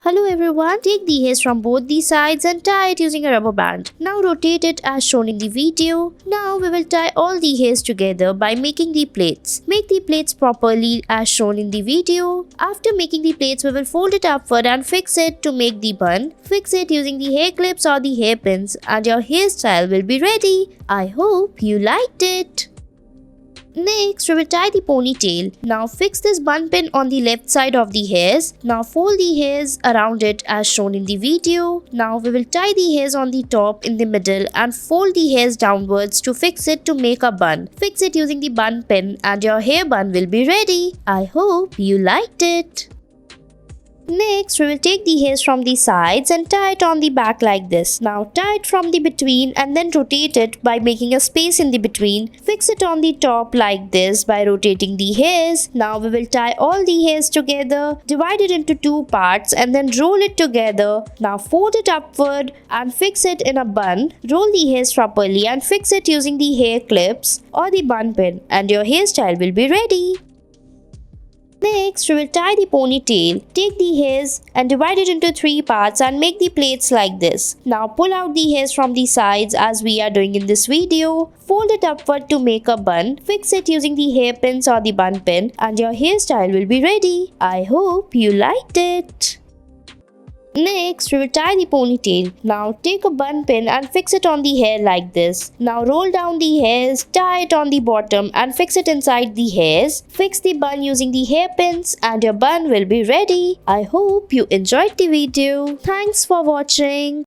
Hello everyone, take the hairs from both the sides and tie it using a rubber band. Now rotate it as shown in the video. Now we will tie all the hairs together by making the plaits. Make the plaits properly as shown in the video. After making the plaits, we will fold it upward and fix it to make the bun. Fix it using the hair clips or the hairpins and your hairstyle will be ready. I hope you liked it. Next, we will tie the ponytail. Now fix this bun pin on the left side of the hairs. Now fold the hairs around it as shown in the video. Now we will tie the hairs on the top in the middle and fold the hairs downwards to fix it to make a bun. Fix it using the bun pin and your hair bun will be ready. I hope you liked it. Next, we will take the hairs from the sides and tie it on the back like this. Now tie it from the between and then rotate it by making a space in the between. Fix it on the top like this by rotating the hairs. Now we will tie all the hairs together, divide it into two parts and then roll it together. Now fold it upward and fix it in a bun. Roll the hairs properly and fix it using the hair clips or the bun pin and your hairstyle will be ready. Next, we will tie the ponytail. Take the hairs and divide it into three parts and make the plaits like this. Now pull out the hairs from the sides as we are doing in this video. Fold it upward to make a bun. Fix it using the hairpins or the bun pin and your hairstyle will be ready. I hope you liked it. Next, we will tie the ponytail. Now take a bun pin and fix it on the hair like this. Now roll down the hairs, tie it on the bottom and fix it inside the hairs. Fix the bun using the hairpins and your bun will be ready. I hope you enjoyed the video. Thanks for watching.